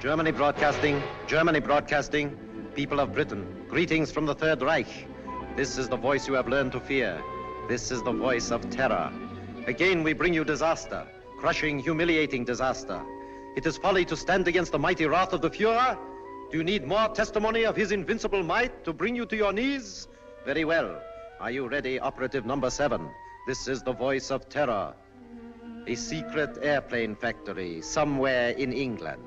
Germany broadcasting, people of Britain, greetings from the Third Reich. This is the voice you have learned to fear. This is the voice of terror. Again we bring you disaster, crushing, humiliating disaster. It is folly to stand against the mighty wrath of the Fuhrer. Do you need more testimony of his invincible might to bring you to your knees? Very well. Are you ready, operative number 7? This is the voice of terror. A secret airplane factory somewhere in England.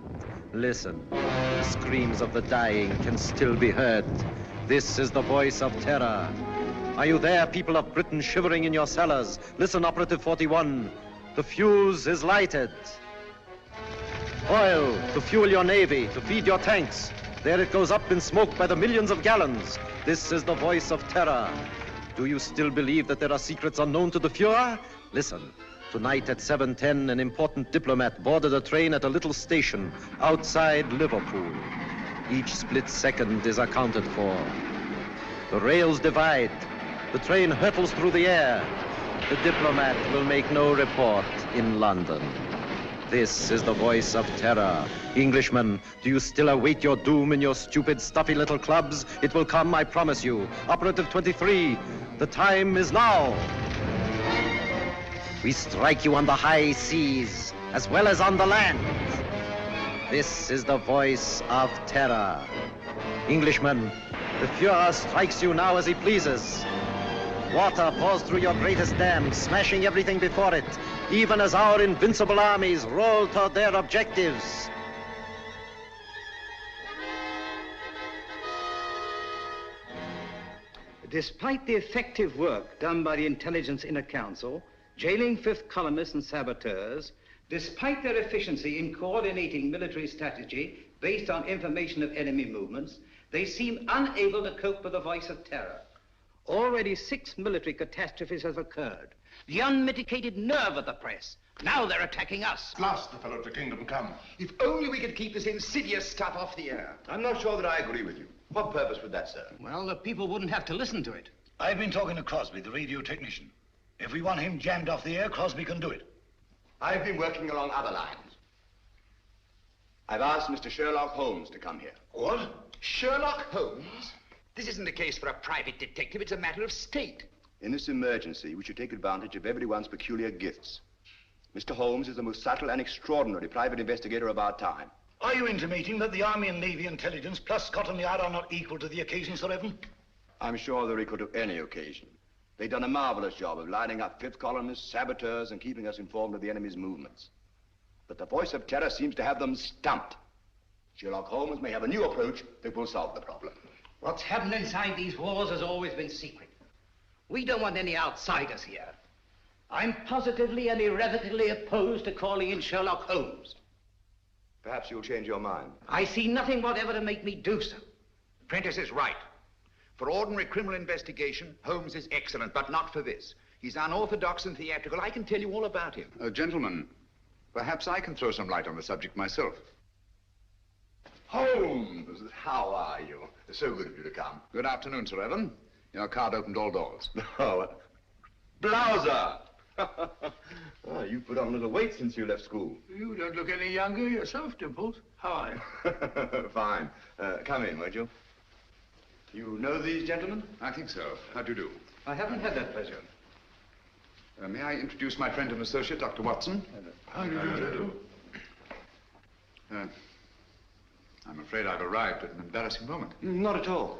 Listen, the screams of the dying can still be heard. This is the voice of terror. Are you there, people of Britain, shivering in your cellars? Listen, operative 41. The fuse is lighted. Oil to fuel your navy, to feed your tanks. There it goes up in smoke by the millions of gallons. This is the voice of terror. Do you still believe that there are secrets unknown to the Fuhrer? Listen. Tonight at 7:10, an important diplomat boarded a train at a little station outside Liverpool. Each split second is accounted for. The rails divide. The train hurtles through the air. The diplomat will make no report in London. This is the voice of terror. Englishmen, do you still await your doom in your stupid, stuffy little clubs? It will come, I promise you. Operative 23, the time is now. We strike you on the high seas, as well as on the land. This is the voice of terror. Englishmen, the Fuhrer strikes you now as he pleases. Water pours through your greatest dam, smashing everything before it, even as our invincible armies roll toward their objectives. Despite the effective work done by the Intelligence Inner Council, jailing fifth columnists and saboteurs, despite their efficiency in coordinating military strategy based on information of enemy movements, they seem unable to cope with the voice of terror. Already 6 military catastrophes have occurred. The unmitigated nerve of the press. Now they're attacking us. At last the fellow to kingdom come. If only we could keep this insidious stuff off the air. I'm not sure that I agree with you. What purpose would that serve? Well, the people wouldn't have to listen to it. I've been talking to Crosby, the radio technician. If we want him jammed off the air, Crosby can do it. I've been working along other lines. I've asked Mr. Sherlock Holmes to come here. What? Sherlock Holmes? This isn't a case for a private detective, it's a matter of state. In this emergency, we should take advantage of everyone's peculiar gifts. Mr. Holmes is the most subtle and extraordinary private investigator of our time. Are you intimating that the Army and Navy intelligence plus Scotland Yard are not equal to the occasion, Sir Evan? I'm sure they're equal to any occasion. They've done a marvelous job of lining up fifth columnists, saboteurs, and keeping us informed of the enemy's movements. But the voice of terror seems to have them stumped. Sherlock Holmes may have a new approach that will solve the problem. What's happened inside these walls has always been secret. We don't want any outsiders here. I'm positively and irrevocably opposed to calling in Sherlock Holmes. Perhaps you'll change your mind. I see nothing whatever to make me do so. Prentice is right. For ordinary criminal investigation, Holmes is excellent, but not for this. He's unorthodox and theatrical. I can tell you all about him. Gentlemen, perhaps I can throw some light on the subject myself. Holmes, how are you? So good of you to come. Good afternoon, Sir Evan. Your card opened all doors. Oh, Blouser! Oh, you've put on a little weight since you left school. You don't look any younger yourself, Dimples. How are you? Fine. Come in, won't you? You know these gentlemen? I think so. How do you do? I haven't had that pleasure. May I introduce my friend and associate, Dr. Watson? How do you do? I'm afraid I've arrived at an embarrassing moment. Not at all.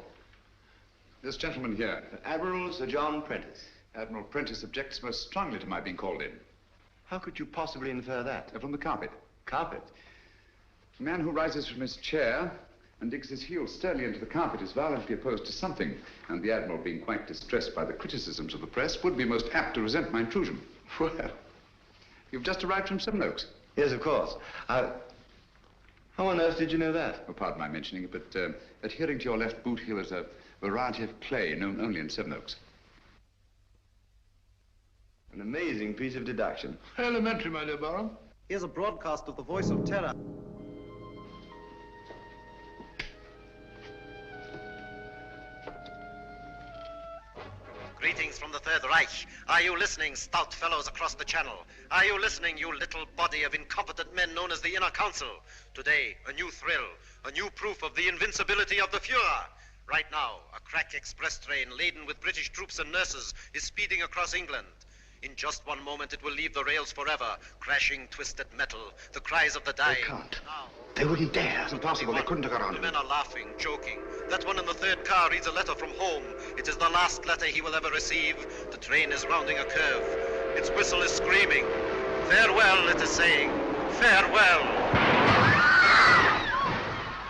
This gentleman here, Admiral Sir John Prentice. Admiral Prentice, objects most strongly to my being called in. How could you possibly infer that? From the carpet. Carpet? A man who rises from his chair and digs his heels sternly into the carpet is violently opposed to something, and the Admiral, being quite distressed by the criticisms of the press, would be most apt to resent my intrusion. Well, You've just arrived from Sevenoaks. yes, of course. How on earth did you know that? Oh, pardon my mentioning it, but adhering to your left boot heel is a variety of clay known only in Sevenoaks. An amazing piece of deduction. Elementary, my dear Barham. Here's a broadcast of the voice of terror. Greetings from the Third Reich. Are you listening, stout fellows across the channel? Are you listening, you little body of incompetent men known as the Inner Council? Today, a new thrill, a new proof of the invincibility of the Fuhrer. Right now, a crack express train laden with British troops and nurses is speeding across England. In just one moment, it will leave the rails forever, crashing twisted metal, the cries of the dying. They can't. Now, They wouldn't dare. It's impossible. They couldn't have got on the to men it. are laughing, joking. That one in the third car reads a letter from home. It is the last letter he will ever receive. The train is rounding a curve. Its whistle is screaming. Farewell, it is saying. Farewell.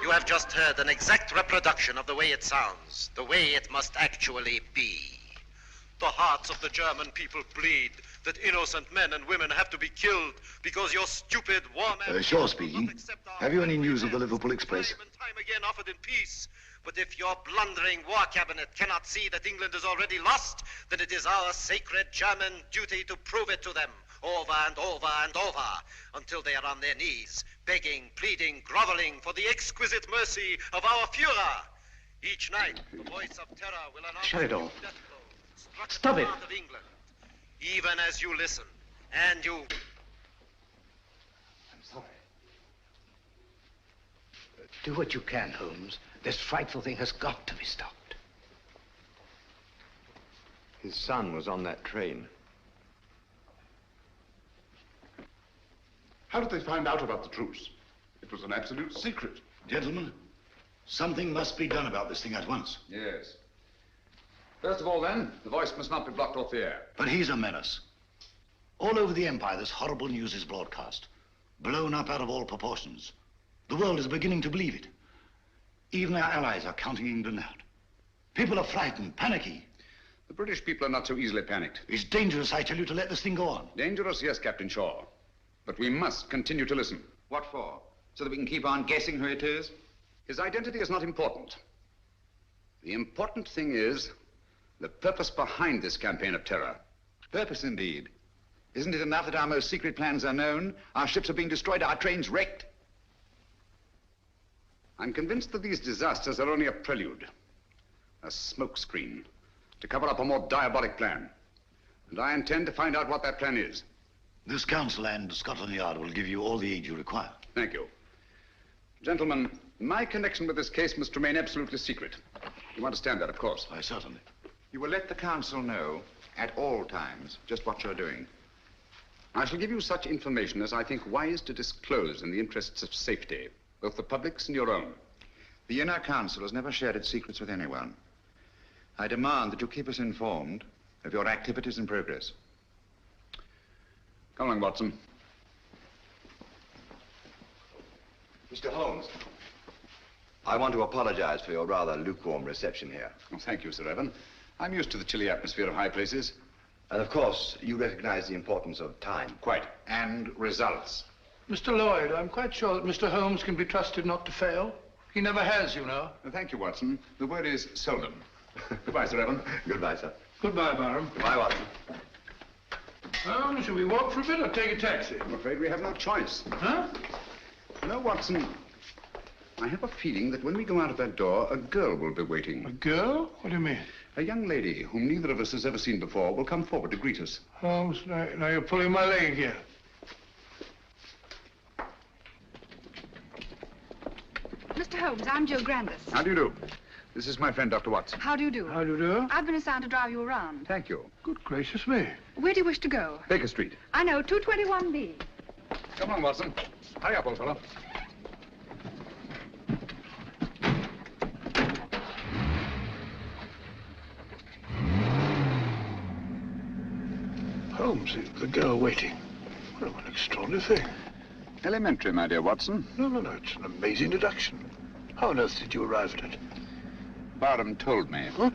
You have just heard an exact reproduction of the way it sounds, the way it must actually be. The hearts of the German people bleed that innocent men and women have to be killed because your stupid war men... Shaw speaking. Have you any news of the Liverpool Express? Time and time again offered in peace. But if your blundering war cabinet cannot see that England is already lost, then it is our sacred German duty to prove it to them over and over and over until they are on their knees, begging, pleading, groveling for the exquisite mercy of our Fuhrer. Each night, the voice of terror will announce... Shut it all. death blow, struck at Stop the it. heart of England. Even as you listen, and you... I'm sorry. Do what you can, Holmes. This frightful thing has got to be stopped. His son was on that train. How did they find out about the truce? It was an absolute secret. Gentlemen, something must be done about this thing at once. Yes. First of all, then, the voice must not be blocked off the air. But he's a menace. All over the Empire, this horrible news is broadcast. Blown up out of all proportions. The world is beginning to believe it. Even our allies are counting England out. People are frightened, panicky. The British people are not so easily panicked. It's dangerous, I tell you, to let this thing go on. Dangerous, yes, Captain Shaw. But we must continue to listen. What for? So that we can keep on guessing who it is? His identity is not important. The important thing is the purpose behind this campaign of terror. Purpose, indeed. Isn't it enough that our most secret plans are known, our ships are being destroyed, our trains wrecked? I'm convinced that these disasters are only a prelude, a smokescreen, to cover up a more diabolic plan. And I intend to find out what that plan is. This council and Scotland Yard will give you all the aid you require. Thank you. Gentlemen, my connection with this case must remain absolutely secret. You understand that, of course. Why, certainly. You will let the council know at all times just what you're doing. I shall give you such information as I think wise to disclose in the interests of safety, both the public's and your own. The Inner Council has never shared its secrets with anyone. I demand that you keep us informed of your activities and progress. Come along, Watson. Mr. Holmes, I want to apologize for your rather lukewarm reception here. Well, thank you, Sir Evan. I'm used to the chilly atmosphere of high places. And of course, you recognize the importance of time. Quite. And results. Mr. Lloyd, I'm quite sure that Mr. Holmes can be trusted not to fail. He never has, you know. Thank you, Watson. The word is seldom. Goodbye, Sir Evan. Goodbye, sir. Goodbye, Barham. Goodbye, Watson. Well, shall we walk for a bit or take a taxi? I'm afraid we have no choice. Huh? No, Watson. I have a feeling that when we go out of that door, a girl will be waiting. A girl? What do you mean? A young lady whom neither of us has ever seen before will come forward to greet us. Holmes, now you're pulling my leg again. Mr. Holmes, I'm Jill Grandis. How do you do? This is my friend, Dr. Watson. How do you do? How do you do? I've been assigned to drive you around. Thank you. Good gracious me. Where do you wish to go? Baker Street. I know, 221B. Come on, Watson. Hurry up, old fellow. Holmes, the girl waiting. What an extraordinary thing. Elementary, my dear Watson. No, it's an amazing deduction. How on earth did you arrive at it? Barham told me. Huh?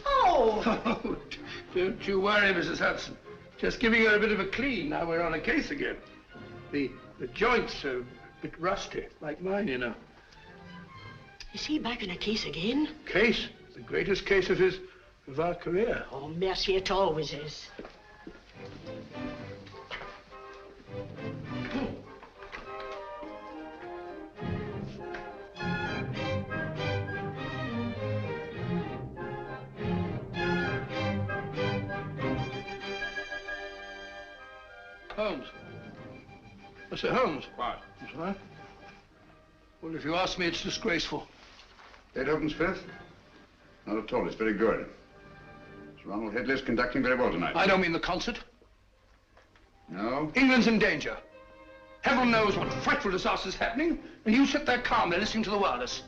Oh, don't you worry, Mrs. Hudson. Just giving her a bit of a clean. Now we're on a case again. The joints are a bit rusty, like mine, you know. Is he back in a case again? Case? The greatest case of our career. Oh, mercy, it always is. Holmes. I say, Holmes. What? That's right. Well, if you ask me, it's disgraceful. Beethoven's Fifth? Not at all. It's very good. Sir Ronald Headley's conducting very well tonight. I don't mean the concert. No? England's in danger. Heaven knows what frightful disaster's happening, and you sit there calmly listening to the wireless.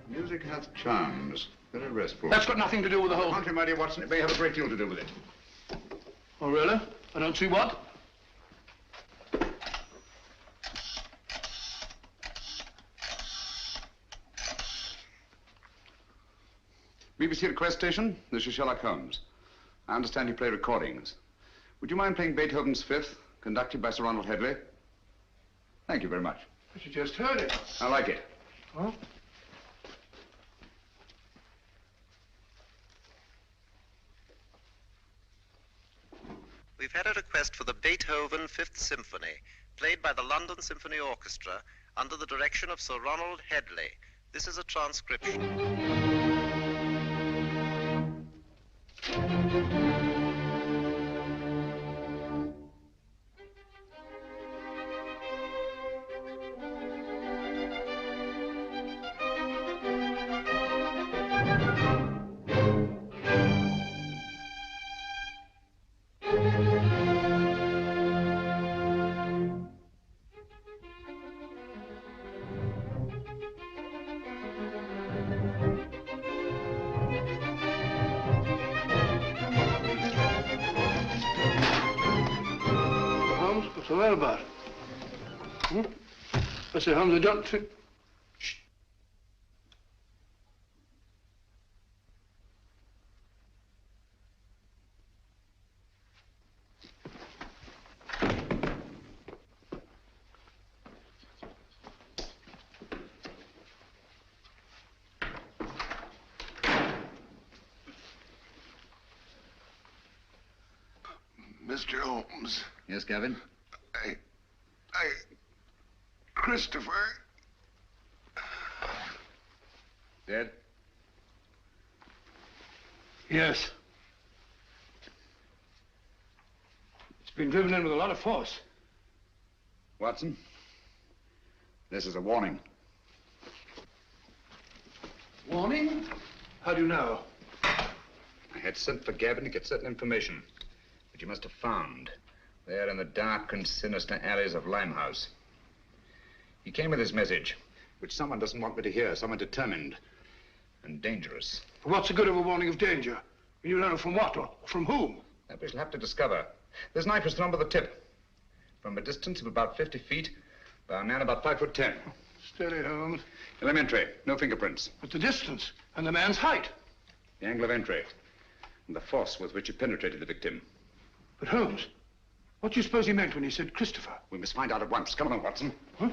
Music hath charms. Very restful. That's got nothing to do with the whole... Contrary, my dear Watson, it may have a great deal to do with it. Oh, really? I don't see what. BBC request station. This is Sherlock Holmes. I understand you play recordings. Would you mind playing Beethoven's Fifth, conducted by Sir Ronald Headley? Thank you very much. But you just heard it. I like it. Huh? We've had a request for the Beethoven Fifth Symphony, played by the London Symphony Orchestra under the direction of Sir Ronald Headley. This is a transcription. What's all that about? Hmm? I say, Holmes, I don't think... Shh. Mr. Holmes. Yes, Gavin? Christopher. Dead? Yes. It's been driven in with a lot of force. Watson, this is a warning. Warning? How do you know? I had sent for Gavin to get certain information, which you must have found there in the dark and sinister alleys of Limehouse. He came with his message, which someone doesn't want me to hear, someone determined and dangerous. What's the good of a warning of danger? You don't know from what or from whom? That we shall have to discover. This knife was thrown by the tip, from a distance of about 50 feet, by a man about 5'10". Steady, Holmes. Elementary, no fingerprints. But the distance and the man's height. The angle of entry and the force with which he penetrated the victim. But Holmes, what do you suppose he meant when he said Christopher? We must find out at once. Come on, Watson. Huh?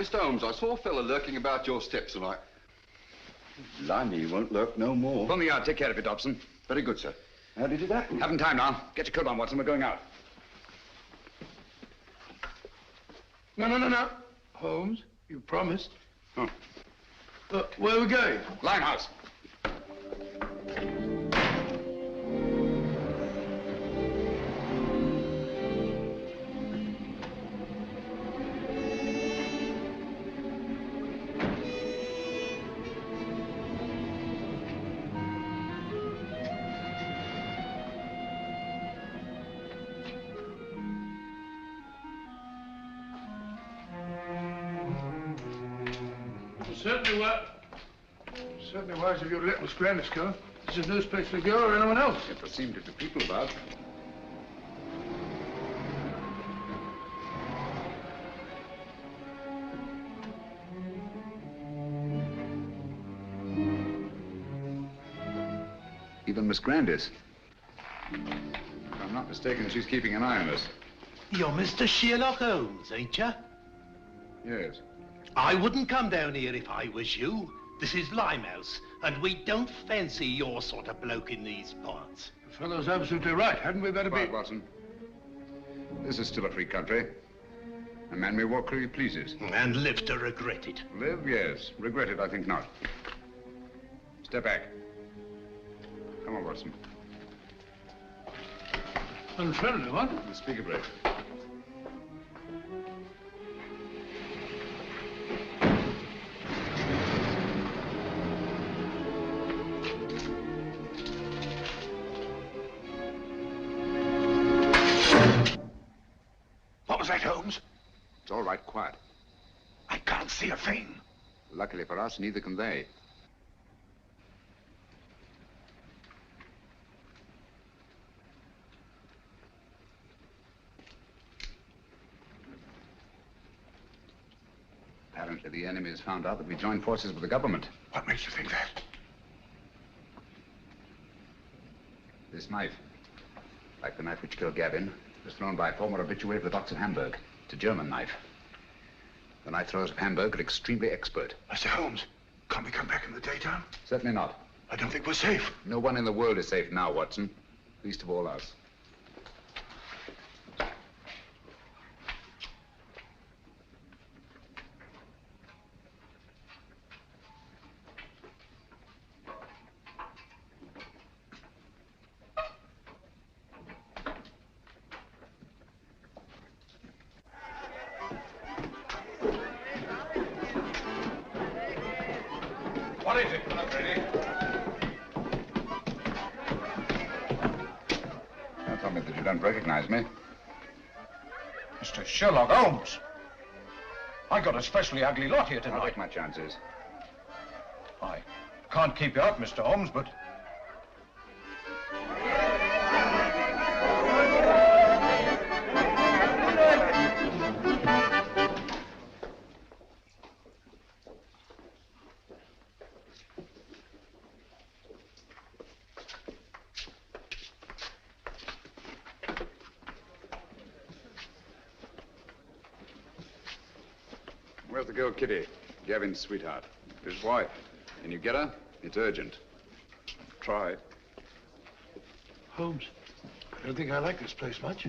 Mr. Holmes, I saw a fella lurking about your steps tonight. Blimey, he won't lurk no more. Pull me out. Take care of it, Dobson. Very good, sir. How did it happen? Haven't time now. Get your coat on, Watson. We're going out. No. Holmes, you promised. Oh. Where are we going? Limehouse. Certainly wise of you to let Miss Grandis go. This is no place for the girl or anyone else. Yet there seem to be people about. Even Miss Grandis. If I'm not mistaken, she's keeping an eye on us. You're Mr. Sherlock Holmes, ain't you? Yes. I wouldn't come down here if I was you. This is Limehouse, and we don't fancy your sort of bloke in these parts. The fellow's absolutely right. Hadn't we better Quiet, Watson. This is still a free country. A man may walk where he pleases. And live to regret it. Live, yes. Regret it, I think not. Step back. Come on, Watson. Unfriendly, what? Speak a break. What was that, Holmes? It's all right, quiet. I can't see a thing. Luckily for us, neither can they. Apparently, the enemy has found out that we joined forces with the government. What makes you think that? This knife, like the knife which killed Gavin, was thrown by a former habitué of the docks of Hamburg. It's a German knife. The knife throwers of Hamburg are extremely expert. Mr. Holmes, can't we come back in the daytime? Certainly not. I don't think we're safe. No one in the world is safe now, Watson. Least of all us. What is it? Not ready. Don't tell me that you don't recognize me. Mr. Sherlock Holmes. I got a specially ugly lot here I'll tonight. take my chances. I can't keep you up, Mr. Holmes, but... Where's the girl, Kitty? Gavin's sweetheart. His wife. Can you get her? It's urgent. Try. Holmes, I don't think I like this place much.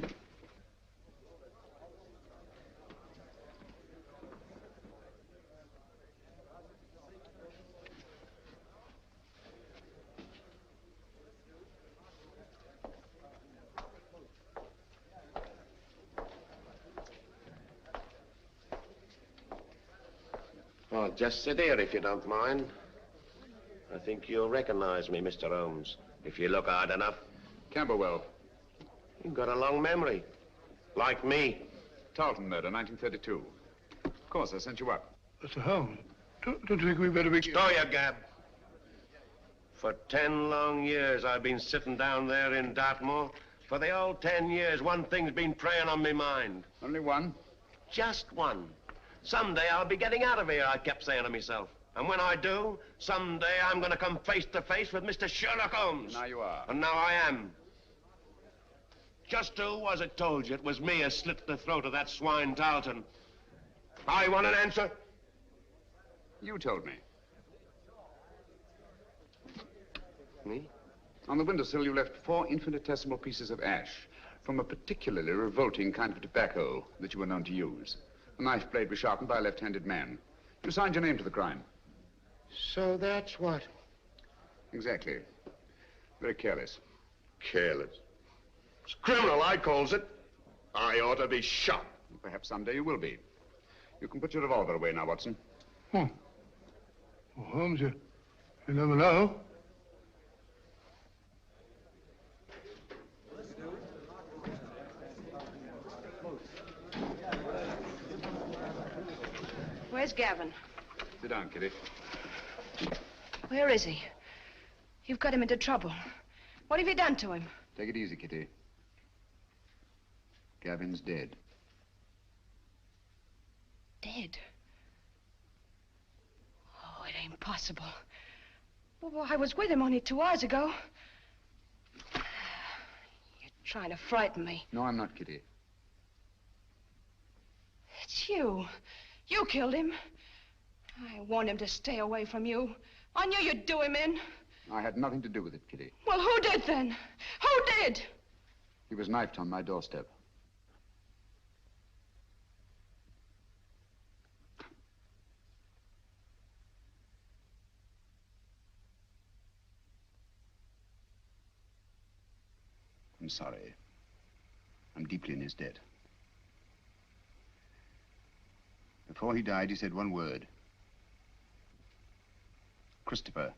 Oh, just sit here if you don't mind. I think you'll recognize me, Mr. Holmes, if you look hard enough. Camberwell. You've got a long memory. Like me. Tarleton murder, 1932. Of course, I sent you up. Mr. Holmes, don't you think we better be... Stow your gab. For 10 long years, I've been sitting down there in Dartmoor. For the old 10 years, one thing's been preying on my mind. Only one? Just one. Someday I'll be getting out of here, I kept saying to myself. And when I do, someday I'm going to come face to face with Mr. Sherlock Holmes. Now you are. And now I am. Just who was it told you it was me who slit the throat of that swine Tarleton? I want an answer. You told me. Me? On the windowsill, you left 4 infinitesimal pieces of ash from a particularly revolting kind of tobacco that you were known to use. The knife blade was sharpened by a left-handed man. You signed your name to the crime. So that's what... Exactly. Very careless. Careless. It's criminal, I calls it. I ought to be shot. Perhaps someday you will be. You can put your revolver away now, Watson. Well, Holmes, you never know. Where's Gavin? Sit down, Kitty. Where is he? You've got him into trouble. What have you done to him? Take it easy, Kitty. Gavin's dead. Dead? Oh, it ain't possible. Well, I was with him only 2 hours ago. You're trying to frighten me. No, I'm not, Kitty. It's you. You killed him. I warned him to stay away from you. I knew you'd do him in. I had nothing to do with it, Kitty. Well, who did then? Who did? He was knifed on my doorstep. I'm sorry. I'm deeply in his debt. Before he died, he said one word. Christopher.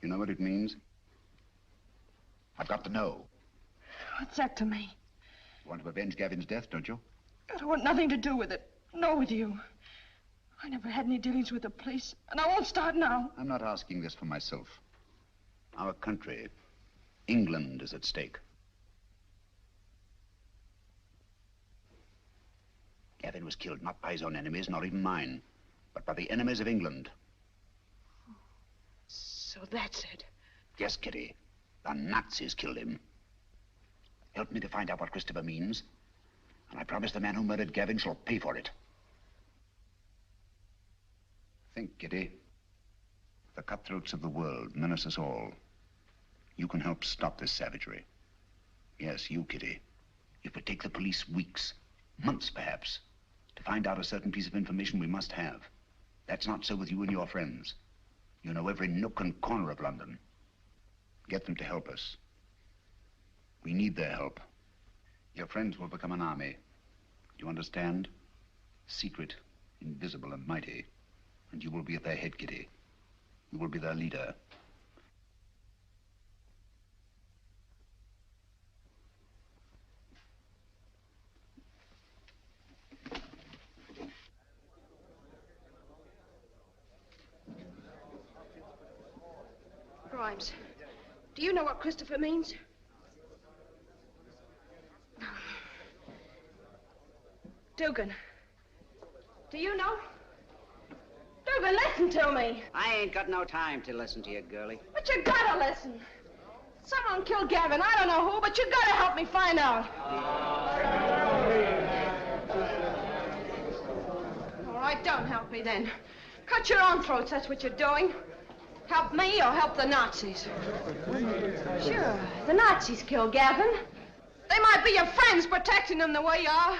You know what it means? I've got to know. What's that to me? You want to avenge Gavin's death, don't you? I don't want nothing to do with it. Nor with you. I never had any dealings with the police, and I won't start now. I'm not asking this for myself. Our country, England, is at stake. Gavin was killed not by his own enemies, not even mine, but by the enemies of England. So that's it. Yes, Kitty. The Nazis killed him. Help me to find out what Christopher means, and I promise the man who murdered Gavin shall pay for it. Think, Kitty. The cutthroats of the world menace us all. You can help stop this savagery. Yes, you, Kitty. It would take the police weeks, months perhaps, to find out a certain piece of information we must have. That's not so with you and your friends. You know every nook and corner of London. Get them to help us. We need their help. Your friends will become an army. Do you understand? Secret, invisible, and mighty. And you will be at their head, Kitty. You will be their leader. Grimes, do you know what Christopher means? Dugan, do you know? Dugan, listen to me. I ain't got no time to listen to you, girlie. But you gotta listen. Someone killed Gavin. I don't know who, but you gotta help me find out. All right, don't help me then. Cut your own throats, that's what you're doing. Help me or help the Nazis. Sure, the Nazis killed Gavin. They might be your friends protecting them the way you are.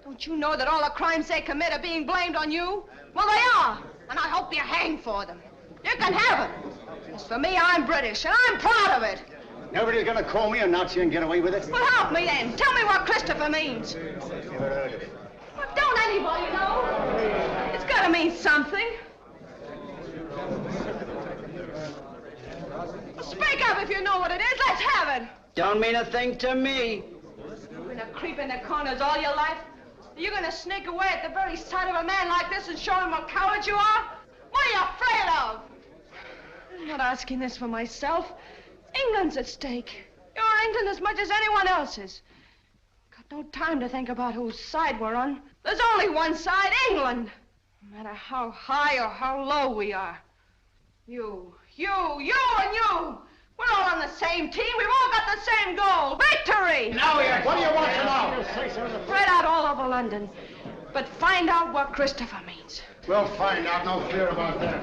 Don't you know that all the crimes they commit are being blamed on you? Well, they are, and I hope you hang for them. You can have it. As for me, I'm British, and I'm proud of it. Nobody's gonna call me a Nazi and get away with it. Well, help me then. Tell me what Christopher means. Never heard of it. Well, don't anybody know? It's gotta mean something. Speak up if you know what it is. Let's have it. Don't mean a thing to me. You've been a creep in the corners all your life. Are you gonna sneak away at the very sight of a man like this and show him what coward you are? What are you afraid of? I'm not asking this for myself. England's at stake. You're England as much as anyone else's. Got no time to think about whose side we're on. There's only one side, England. No matter how high or how low we are. You, and you. We're all on the same team. We've all got got the same goal. Victory! Now, what do you want to know? Spread out all over London. But find out what Christopher means. We'll find out, no fear about that.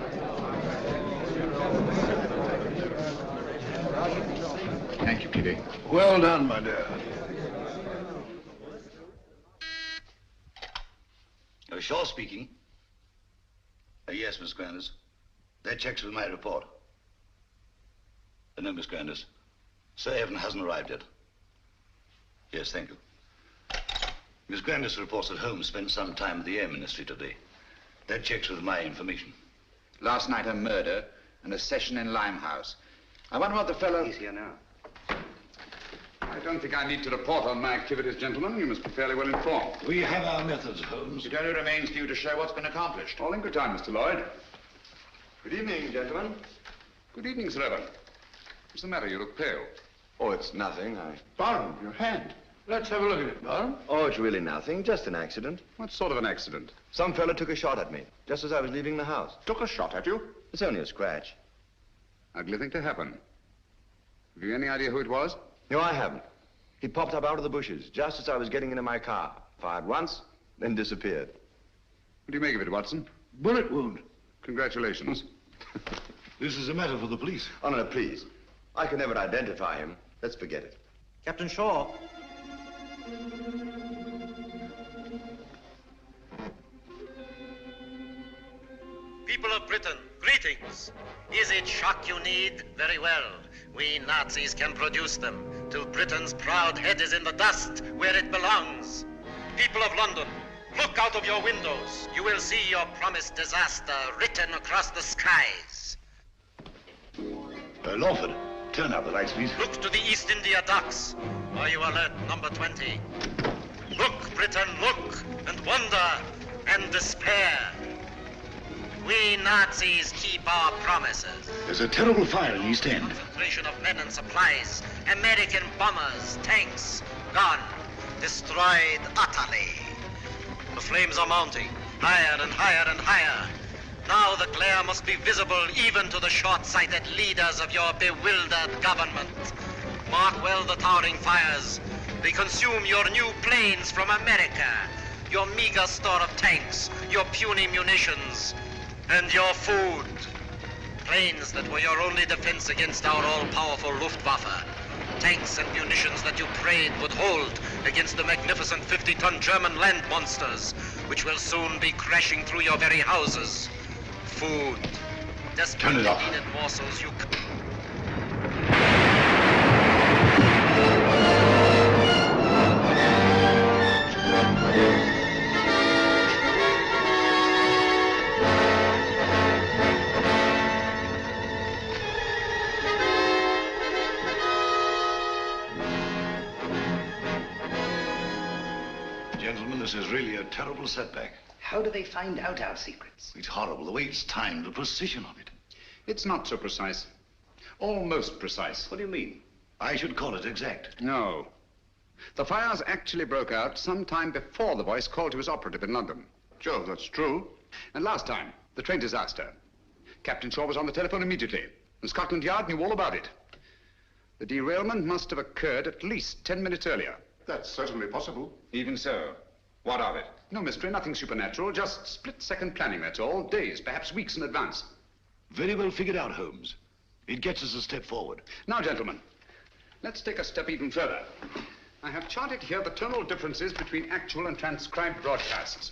Thank you, Kitty. Well done, my dear. Shaw speaking. Yes, Miss Grandis. That checks with my report. No, Miss Grandis. Sir Evan hasn't arrived yet. Yes, thank you. Miss Grandis reports that Holmes spent some time at the Air Ministry today. That checks with my information. Last night a murder and a session in Limehouse. I wonder what the fellow... He's here now. I don't think I need to report on my activities, gentlemen. You must be fairly well informed. We have our methods, Holmes. It only remains for you to show what's been accomplished. All in good time, Mr. Lloyd. Good evening, gentlemen. Good evening, Sir Evan. What's the matter? You look pale. Oh, it's nothing. Barham, your hand. Let's have a look at it, Barham. Oh, it's really nothing. Just an accident. What sort of an accident? Some fella took a shot at me, just as I was leaving the house. Took a shot at you? It's only a scratch. Ugly thing to happen. Have you any idea who it was? No, I haven't. He popped up out of the bushes, just as I was getting into my car. Fired once, then disappeared. What do you make of it, Watson? Bullet wound. Congratulations. This is a matter for the police. Oh, no, please. I can never identify him. Let's forget it. Captain Shaw. People of Britain, greetings. Is it shock you need? Very well. We Nazis can produce them till Britain's proud head is in the dust where it belongs. People of London, look out of your windows. You will see your promised disaster written across the skies. Lawford, turn out the lights, please. Look to the East India docks. Are you alert, number 20? Look, Britain, look, and wonder, and despair. We Nazis keep our promises. There's a terrible fire in East End. Concentration of men and supplies. American bombers, tanks, gone. Destroyed utterly. The flames are mounting, higher and higher and higher. Now the glare must be visible even to the short-sighted leaders of your bewildered government. Mark well the towering fires. They consume your new planes from America, your meager store of tanks, your puny munitions, and your food. Planes that were your only defense against our all-powerful Luftwaffe. Tanks and munitions that you prayed would hold against the magnificent 50-ton German land monsters, which will soon be crashing through your very houses. Food. Desperately needed morsels you... Gentlemen, this is really a terrible setback. How do they find out our secrets? It's horrible, the way it's timed, the precision of it. It's not so precise. Almost precise. What do you mean? I should call it exact. No. The fires actually broke out sometime before the voice called to his operative in London. Joe, that's true. And last time, the train disaster. Captain Shaw was on the telephone immediately, and Scotland Yard knew all about it. The derailment must have occurred at least 10 minutes earlier. That's certainly possible. Even so, what of it? No mystery, nothing supernatural, just split-second planning, that's all. Days, perhaps weeks in advance. Very well figured out, Holmes. It gets us a step forward. Now, gentlemen, let's take a step even further. I have charted here the tonal differences between actual and transcribed broadcasts.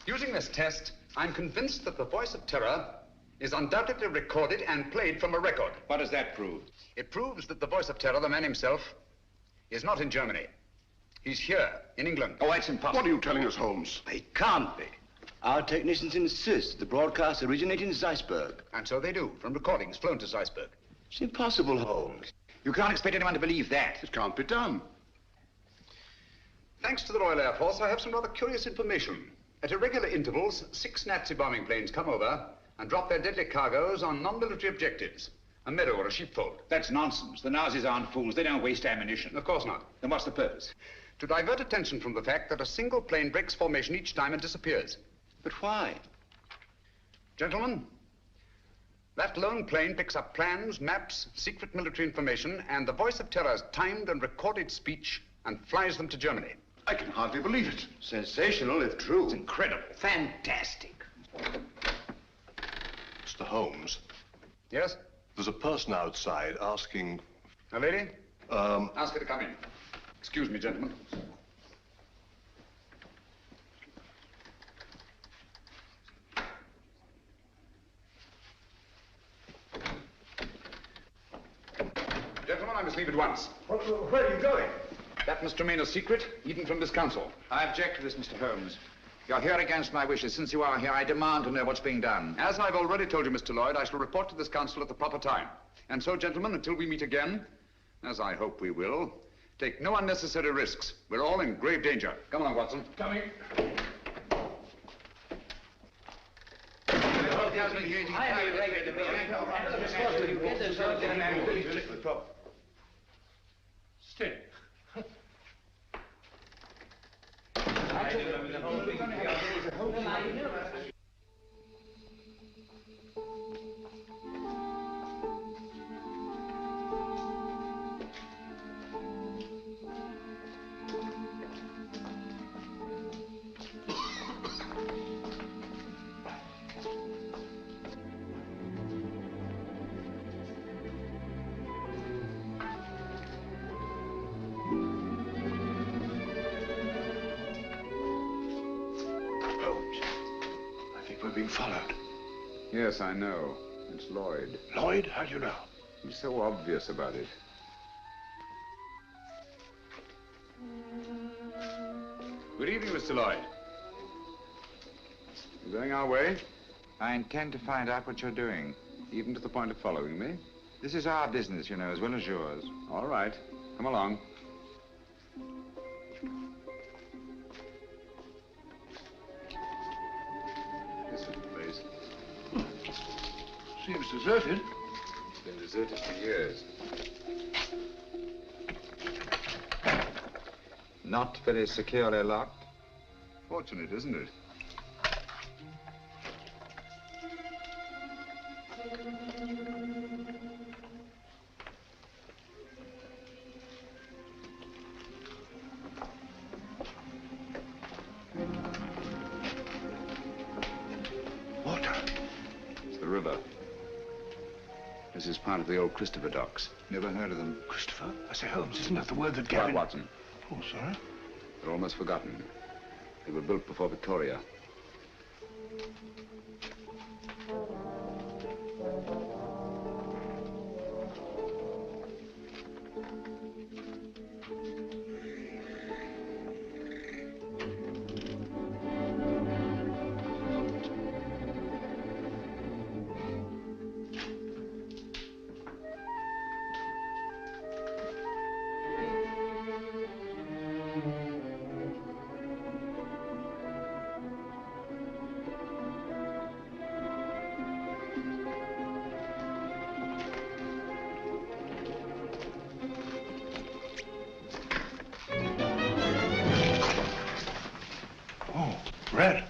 Using this test, I'm convinced that the voice of terror is undoubtedly recorded and played from a record. What does that prove? It proves that the voice of terror, the man himself, is not in Germany. He's here, in England. Oh, that's impossible. What are you telling us, Holmes? It can't be. Our technicians insist the broadcast originated in Zeisberg. And so they do, from recordings flown to Zeisberg. It's impossible, Holmes. You can't expect anyone to believe that. It can't be done. Thanks to the Royal Air Force, I have some rather curious information. At irregular intervals, 6 Nazi bombing planes come over and drop their deadly cargoes on non-military objectives. A meadow or a sheepfold. That's nonsense. The Nazis aren't fools. They don't waste ammunition. Of course not. Then what's the purpose? To divert attention from the fact that a single plane breaks formation each time and disappears. But why? Gentlemen, That lone plane picks up plans, maps, secret military information, and the voice of terror's timed and recorded speech and flies them to Germany. I can hardly believe it. Sensational, if true. It's incredible. Fantastic. Mr. Holmes, Yes? there's a person outside asking... A lady? Ask her to come in. Excuse me, gentlemen. Gentlemen, I must leave at once. Where are you going? That must remain a secret, even from this council. I object to this, Mr. Holmes. You're here against my wishes. Since you are here, I demand to know what's being done. As I've already told you, Mr. Lloyd, I shall report to this council at the proper time. And so, gentlemen, until we meet again, as I hope we will, take no unnecessary risks. We're all in grave danger. Come along, Watson. Coming. Stay. We're being followed. Yes, I know. It's Lloyd. Lloyd? How do you know? He's so obvious about it. Good evening, Mr. Lloyd. You going our way? I intend to find out what you're doing. Even to the point of following me? This is our business, you know, as well as yours. All right. Come along. This is the place. Seems deserted. It's been deserted for years. Not very securely locked. Fortunate, isn't it? Water. It's the river. This is part of the old Christopher docks. Never heard of them? Christopher? I say, Holmes, isn't that the word that Quiet, Gavin... Watson. Oh, sorry. They're almost forgotten. They were built before Victoria. Red.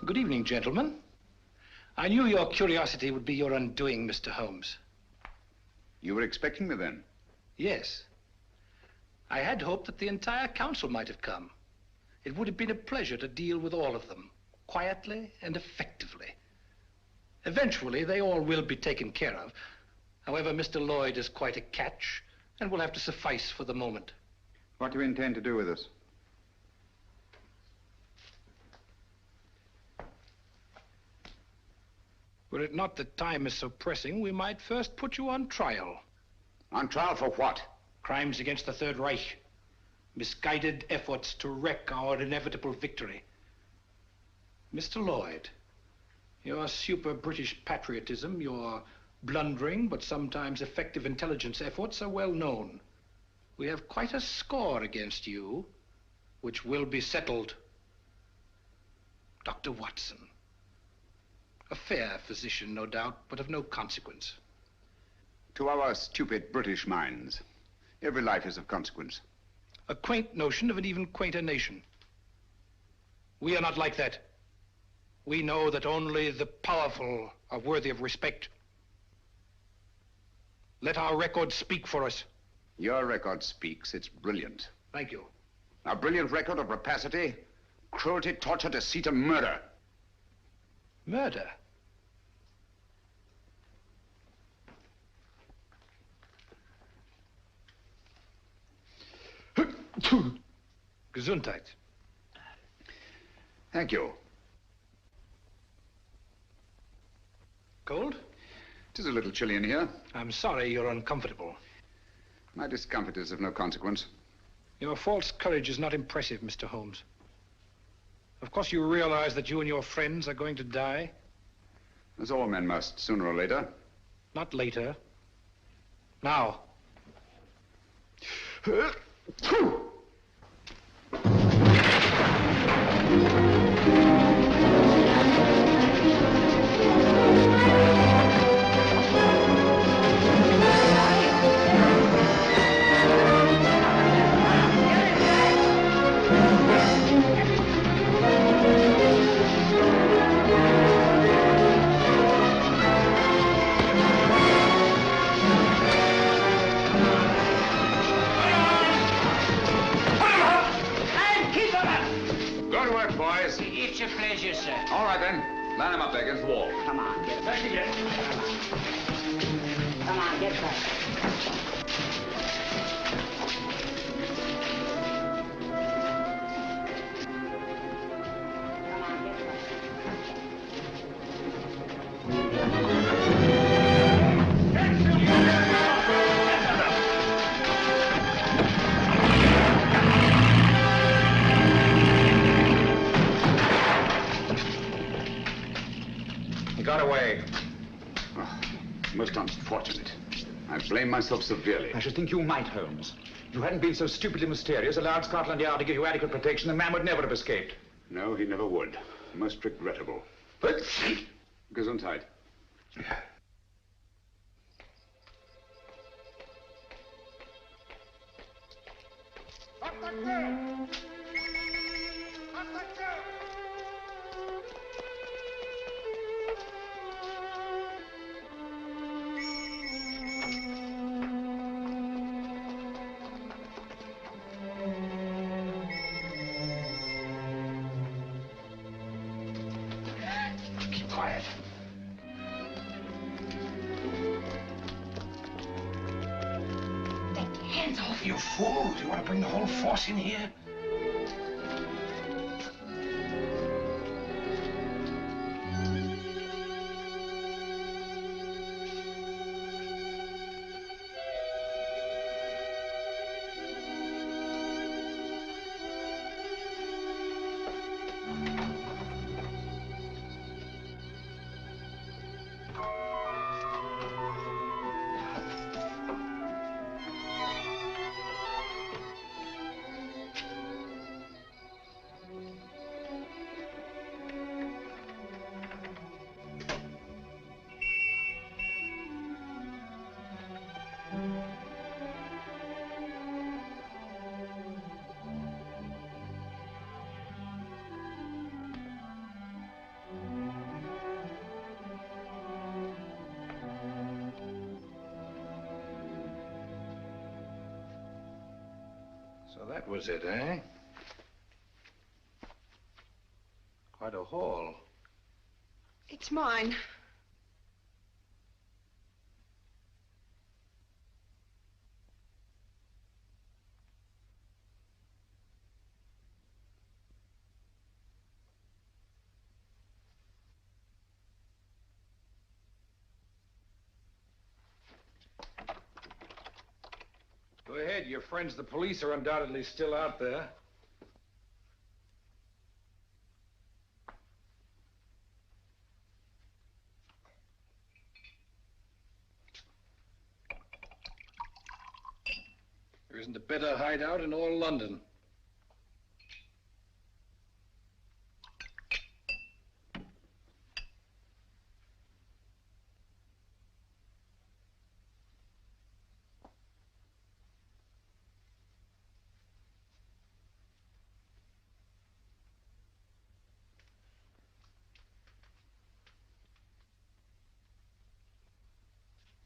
Good evening, gentlemen. I knew your curiosity would be your undoing, Mr. Holmes. You were expecting me then? Yes. I had hoped that the entire council might have come. It would have been a pleasure to deal with all of them, quietly and effectively. Eventually, they all will be taken care of. However, Mr. Lloyd is quite a catch and will have to suffice for the moment. What do you intend to do with us? Were it not that time is so pressing, we might first put you on trial. On trial for what? Crimes against the Third Reich. Misguided efforts to wreck our inevitable victory. Mr. Lloyd, your super British patriotism, your blundering but sometimes effective intelligence efforts are well known. We have quite a score against you, which will be settled. Dr. Watson. A fair physician, no doubt, but of no consequence. To our stupid British minds, every life is of consequence. A quaint notion of an even quainter nation. We are not like that. We know that only the powerful are worthy of respect. Let our record speak for us. Your record speaks. It's brilliant. Thank you. A brilliant record of rapacity, cruelty, torture, deceit, and murder. Murder? Gesundheit. Thank you. Cold? It is a little chilly in here. I'm sorry you're uncomfortable. My discomfort is of no consequence. Your false courage is not impressive, Mr. Holmes. Of course you realize that you and your friends are going to die? As all men must, sooner or later. Not later. Now. It's a pleasure, sir. All right, then. Line him up there against the wall. Come on, get back. Come on, get back. He got away. Oh, most unfortunate. I blame myself severely. I should think you might, Holmes. If you hadn't been so stupidly mysterious, allowed Scotland Yard to give you adequate protection, the man would never have escaped. No, he never would. Most regrettable. Gesundheit. Keep quiet. Take your hands off. You fool! Do you want to bring the whole force in here? So that was it, eh? Quite a haul. It's mine. Go ahead. Your friends, the police, are undoubtedly still out there. isn't a better hideout in all London.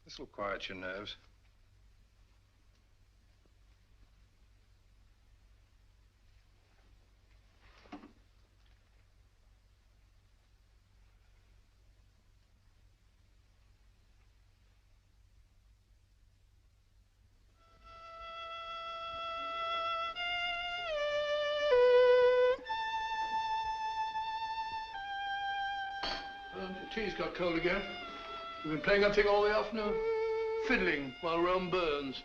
This will quiet your nerves. The tea's got cold again. You've been playing that thing all the afternoon? Fiddling while Rome burns.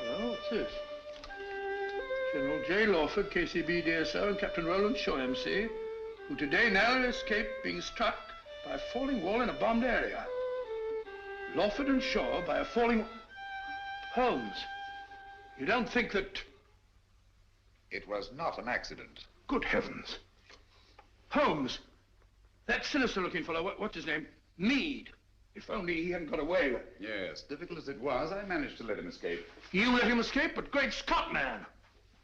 Hello, what's this? General J. Lawford, KCB DSO, and Captain Roland Shaw, MC, who today narrowly escaped being struck by a falling wall in a bombed area. Lawford and Shaw by a falling... Holmes, you don't think that... It was not an accident. Good heavens. Holmes, that sinister-looking fellow, what's his name? Meade. If only he hadn't got away. Yes, difficult as it was, I managed to let him escape. You let him escape, but great Scott, man.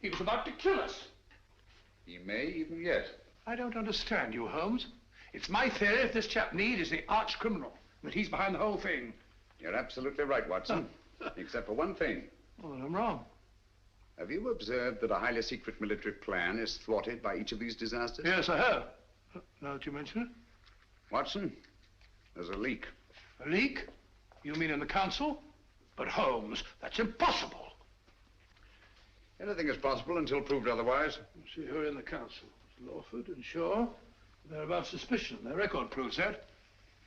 He was about to kill us. He may even yet. I don't understand you, Holmes. It's my theory if this chap Meade is the arch criminal, that he's behind the whole thing. You're absolutely right, Watson. Except for one thing. Well, then I'm wrong. Have you observed that a highly secret military plan is thwarted by each of these disasters? Yes, I have. Now that you mention it. Watson, there's a leak. A leak? You mean in the council? But Holmes, that's impossible. Anything is possible until proved otherwise. See who are in the council. It's Lawford and Shaw. They're above suspicion. Their record proves that.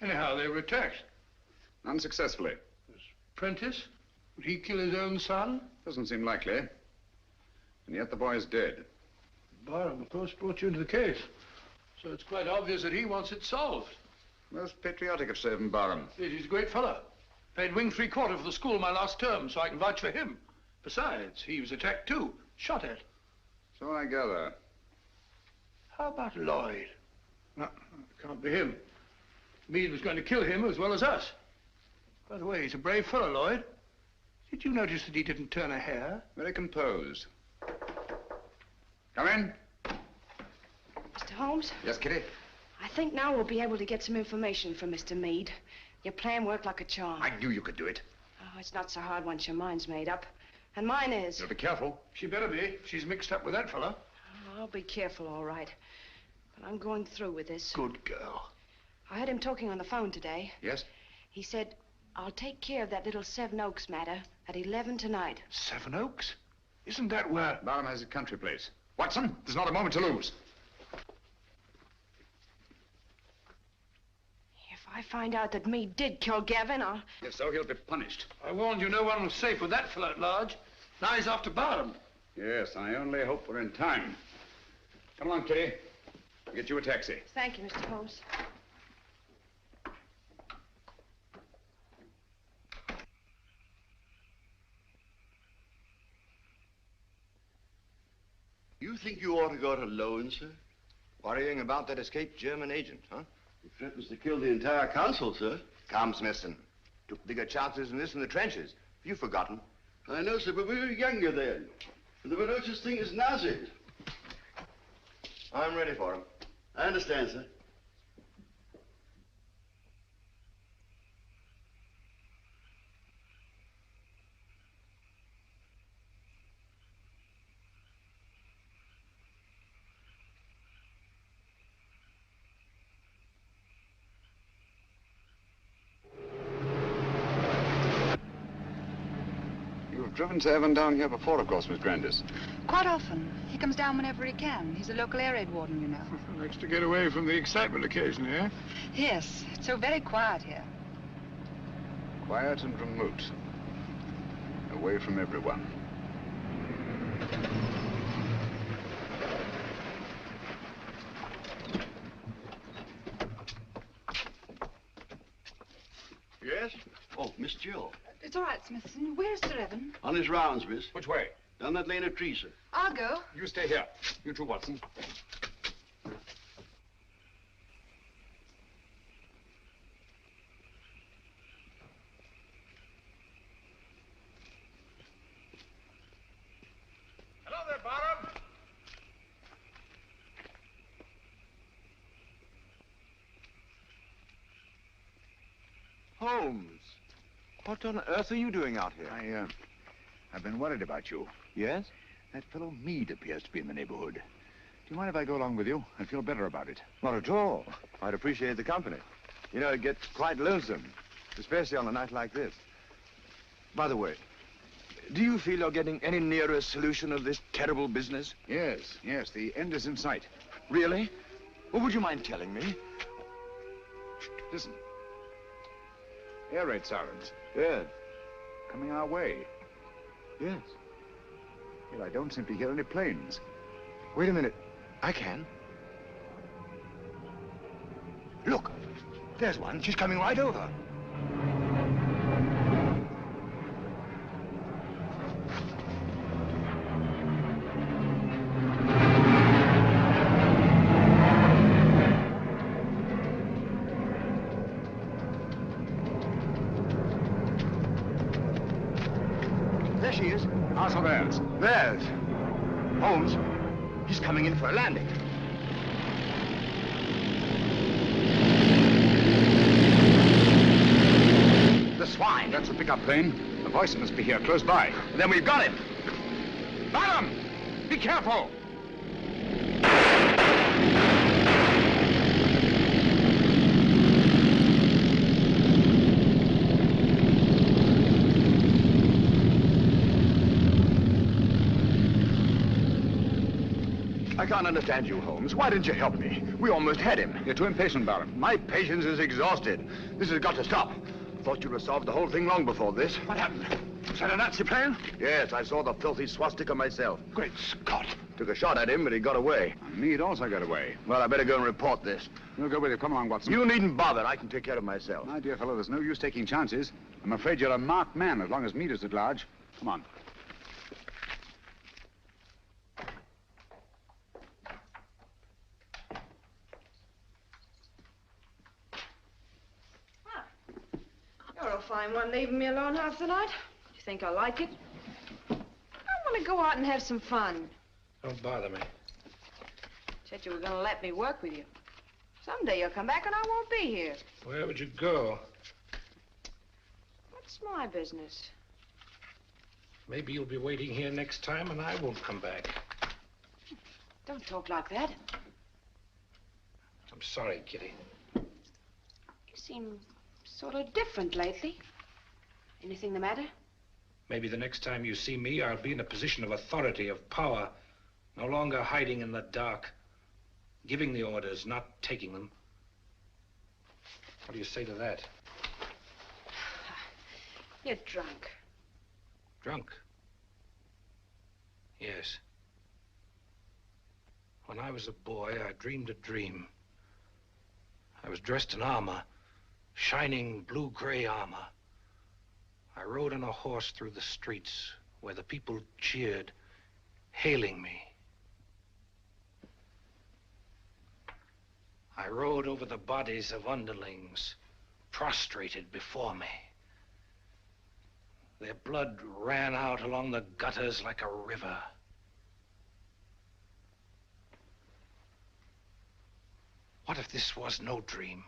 Anyhow, they were attacked. Unsuccessfully. There's Prentice. Would he kill his own son? Doesn't seem likely. And yet the boy is dead. Barham, of course, brought you into the case. So it's quite obvious that he wants it solved. Most patriotic of Savin Barham. He's a great fellow. Paid wing 3/4 for the school my last term, so I can vouch for him. Besides, he was attacked too. Shot at. So I gather. How about Lloyd? No, it can't be him. Meade was going to kill him as well as us. By the way, he's a brave fellow, Lloyd. Did you notice that he didn't turn a hair? Very composed. Come in. Mr. Holmes? Yes, Kitty? I think now we'll be able to get some information from Mr. Meade. Your plan worked like a charm. I knew you could do it. Oh, it's not so hard once your mind's made up. And mine is. You'll be careful. She better be. She's mixed up with that fellow. Oh, I'll be careful, all right. But I'm going through with this. Good girl. I heard him talking on the phone today. Yes? He said, I'll take care of that little Seven Oaks matter at 11 tonight. Seven Oaks? Isn't that where... Barham has a country place. Watson, there's not a moment to lose. If I find out that Meade did kill Gavin, I'll... If so, he'll be punished. I warned you no one was safe with that fellow at large. Now he's after Barham. Yes, I only hope we're in time. Come along, Kitty. I'll get you a taxi. Thank you, Mr. Holmes. You think you ought to go it alone, sir? Worrying about that escaped German agent, huh? He threatens to kill the entire council, sir. Come, Smithson. Took bigger chances than this in the trenches. Have you forgotten? I know, sir, but we were younger then. And there were no such thing as Nazis. I'm ready for him. I understand, sir. You've driven Sir Evan down here before, of course, Miss Grandis. Quite often. He comes down whenever he can. He's a local air raid warden, you know. Likes to get away from the excitement occasionally, eh? Yes, it's so very quiet here. Quiet and remote. Away from everyone. Yes? Oh, Miss Jill. it's all right, Smithson. Where's Sir Evan? On his rounds, miss. Which way? Down that lane of trees, sir. I'll go. You stay here. You too, Watson. Hello there, Barham. Holmes, what on earth are you doing out here? I've been worried about you. Yes? That fellow Meade appears to be in the neighborhood. Do you mind if I go along with you? I'd feel better about it. Not at all. I'd appreciate the company. You know, it gets quite lonesome, especially on a night like this. By the way, do you feel you're getting any nearer a solution of this terrible business? Yes, the end is in sight. Really? Well, would you mind telling me? Listen. Air raid sirens. Yes. Coming our way. Yes. Well, I don't seem to hear any planes. Wait a minute. I can. Look, there's one. She's coming right over. There she is. How's the theirs? Theirs. Holmes, he's coming in for a landing. The swine. That's a pickup plane. The voice must be here, close by. Then we've got him. Barham! Be careful! I can't understand you, Holmes. Why didn't you help me? We almost had him. You're too impatient, Barham. My patience is exhausted. This has got to stop. Thought you'd have solved the whole thing long before this. What happened? Was that a Nazi plane? Yes, I saw the filthy swastika myself. Great Scott. Took a shot at him, but he got away. Meade also got away. Well, I better go and report this. We'll go with you. Come along, Watson. You needn't bother. I can take care of myself. My dear fellow, there's no use taking chances. I'm afraid you're a marked man as long as Meade is at large. Come on. You're a fine one, leaving me alone half the night. Do you think I like it? I want to go out and have some fun. Don't bother me. Said you were going to let me work with you. Someday you'll come back and I won't be here. Where would you go? What's my business? Maybe you'll be waiting here next time and I won't come back. Don't talk like that. I'm sorry, Kitty. You seem sort of different lately. Anything the matter? Maybe the next time you see me, I'll be in a position of authority, of power. No longer hiding in the dark. Giving the orders, not taking them. What do you say to that? You're drunk. Drunk? Yes. When I was a boy, I dreamed a dream. I was dressed in armor, shining blue-gray armor. I rode on a horse through the streets where the people cheered, hailing me. I rode over the bodies of underlings prostrated before me. Their blood ran out along the gutters like a river. What if this was no dream?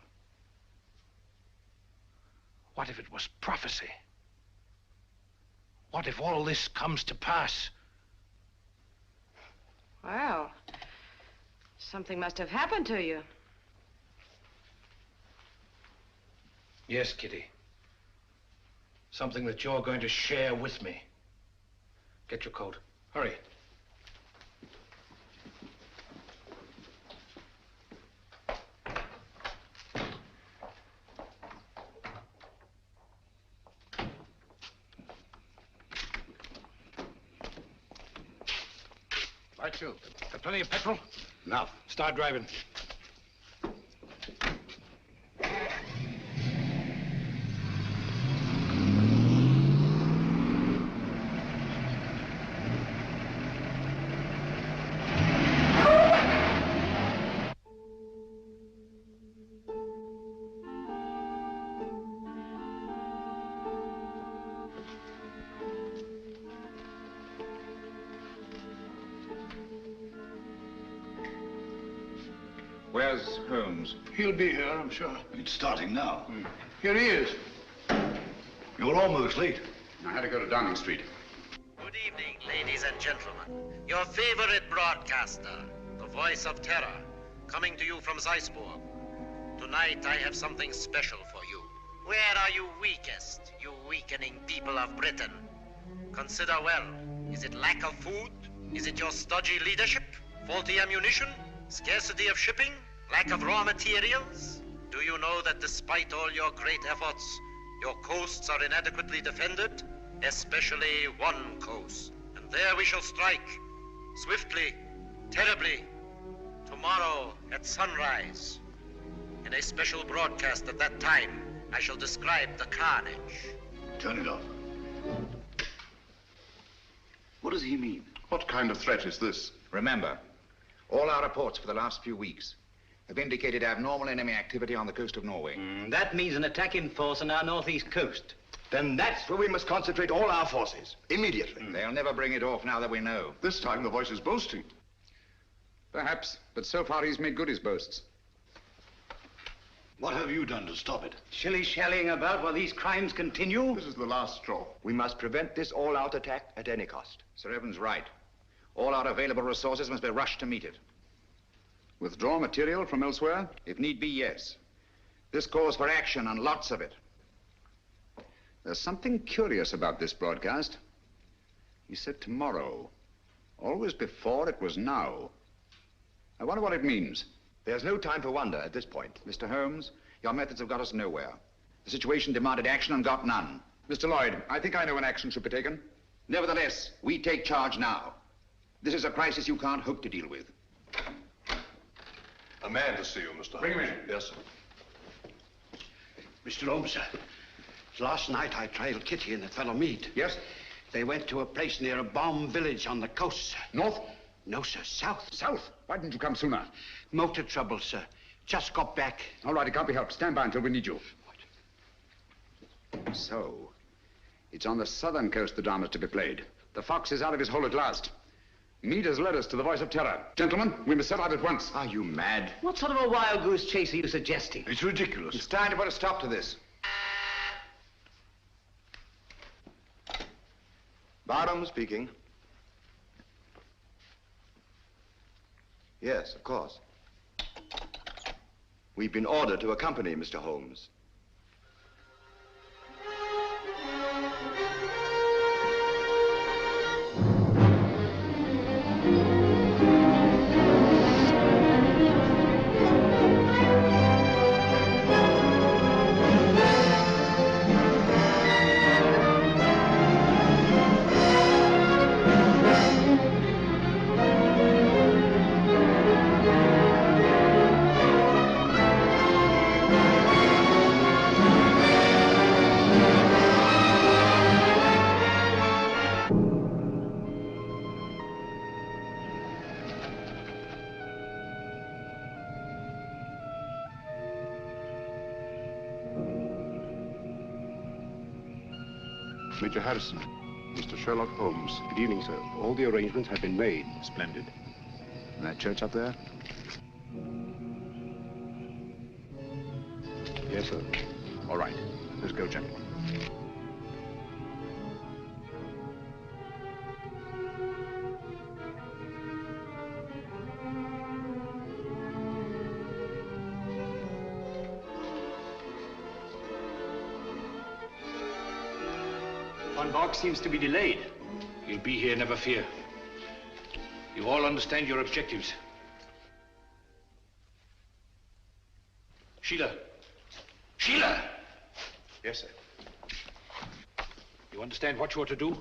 What if it was prophecy? What if all this comes to pass? Well, something must have happened to you. Yes, Kitty. Something that you're going to share with me. Get your coat. Hurry. Right, you. Got plenty of petrol? Enough. Start driving. Where's Holmes? He'll be here, I'm sure. It's starting now. Here he is. You're almost late. I had to go to Downing Street. Good evening, ladies and gentlemen. Your favorite broadcaster, the voice of terror, coming to you from Zeisburg. Tonight I have something special for you. Where are you weakest, you weakening people of Britain? Consider well. Is it lack of food? Is it your stodgy leadership? Faulty ammunition? Scarcity of shipping? Lack of raw materials? Do you know that despite all your great efforts, your coasts are inadequately defended? Especially one coast. And there we shall strike. Swiftly, terribly. Tomorrow at sunrise. In a special broadcast at that time, I shall describe the carnage. Turn it off. What does he mean? What kind of threat is this? Remember, all our reports for the last few weeks have indicated abnormal enemy activity on the coast of Norway. That means an attack in force on our northeast coast. Then that's where we must concentrate all our forces, immediately. They'll never bring it off now that we know. This time the voice is boasting. Perhaps, but so far he's made good his boasts. What have you done to stop it? Shilly-shallying about while these crimes continue? This is the last straw. We must prevent this all-out attack at any cost. Sir Evan's right. All our available resources must be rushed to meet it. Withdraw material from elsewhere? If need be, yes. This calls for action, and lots of it. There's something curious about this broadcast. He said tomorrow. Always before it was now. I wonder what it means. There's no time for wonder at this point. Mr. Holmes, your methods have got us nowhere. The situation demanded action and got none. Mr. Lloyd, I think I know when action should be taken. Nevertheless, we take charge now. This is a crisis you can't hope to deal with. A man to see you, Mr. Holmes. Bring him in. Yes, sir. Mr. Holmes, sir. Last night I trailed Kitty and that fellow Mead. Yes? They went to a place near a bomb village on the coast, sir. North? No, sir, south. South? Why didn't you come sooner? Motor trouble, sir. Just got back. All right, it can't be helped. Stand by until we need you. What? So, it's on the southern coast the drama's to be played. The fox is out of his hole at last. Mead has led us to the voice of terror. Gentlemen, we must set out at once. Are you mad? What sort of a wild goose chase are you suggesting? It's ridiculous. It's time to put a stop to this. Barnum speaking. Yes, of course. We've been ordered to accompany Mr. Holmes. Major Harrison, Mr. Sherlock Holmes. Good evening, sir. All the arrangements have been made. Splendid. And that church up there? Yes, sir. All right. Let's go, gentlemen. Von Borg seems to be delayed. He'll be here, never fear. You all understand your objectives. Sheila! Sheila! Yes, sir. You understand what you're to do?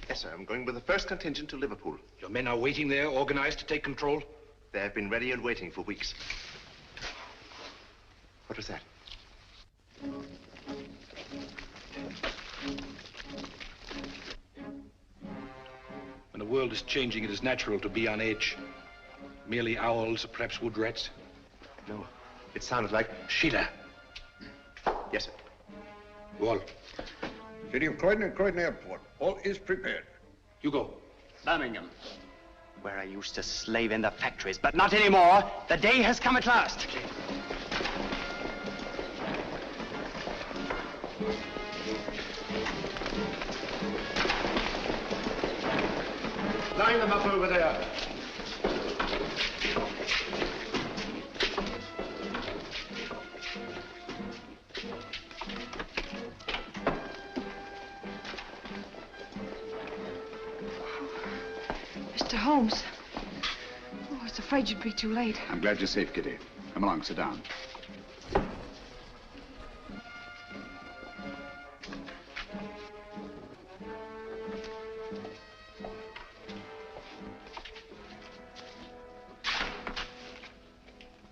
Yes, sir. I'm going with the first contingent to Liverpool. Your men are waiting there, organized to take control? They have been ready and waiting for weeks. What was that? When the world is changing, it is natural to be on edge. Merely owls or perhaps wood rats. No, it sounded like... Sheila. Yes, sir. Wall. City of Croydon and Croydon Airport. All is prepared. You go. Birmingham. where I used to slave in the factories, but not anymore. The day has come at last. Line them up over there. Mr. Holmes. Oh, I was afraid you'd be too late. I'm glad you're safe, Kitty. Come along, sit down.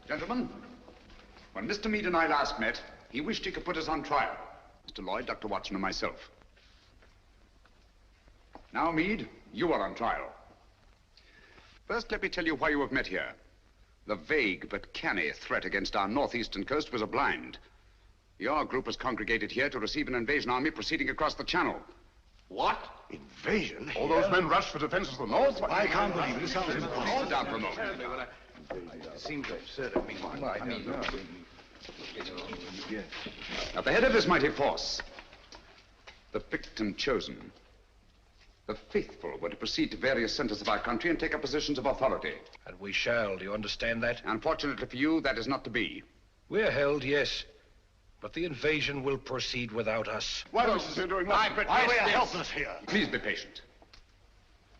Gentlemen, when Mr. Meade and I last met, he wished he could put us on trial. Mr. Lloyd, Dr. Watson, and myself. Now, Meade, you are on trial. First, let me tell you why you have met here. The vague but canny threat against our northeastern coast was a blind. Your group has congregated here to receive an invasion army proceeding across the channel. What? Invasion? All those men rushed for defenses of the north? I can't believe it. It sounds impossible. Sit down for a moment. It seems absurd of me. At the head of this mighty force, the picked and chosen, the faithful were to proceed to various centers of our country and take up positions of authority. And we shall, do you understand that? Unfortunately for you, that is not to be. We're held, yes. But the invasion will proceed without us. Why don't you doing nothing? Why we are helpless here? Please be patient.